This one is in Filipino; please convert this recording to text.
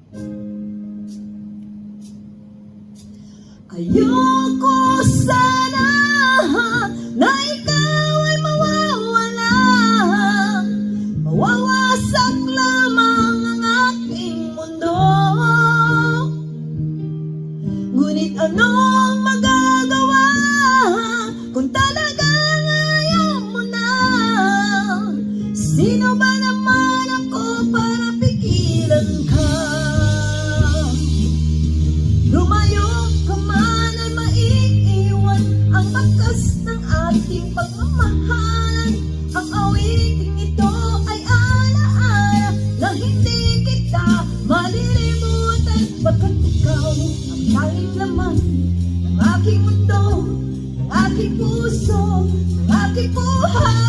Ayoko sana na ikaw ay mawawala, mawawasak lamang ang aking mundo. Ngunit anong magagawa kung talagang ayaw mo na? Sino ba naman ako para pigilan ka? Lumayo ka man ay maiiwan ang bakas ng ating pagmamahalan. Ang awiting ito ay alaala na hindi kita malilimutan, pagkat ikaw ang tanging laman ng aking mundo, ng aking puso, ng aking buhay.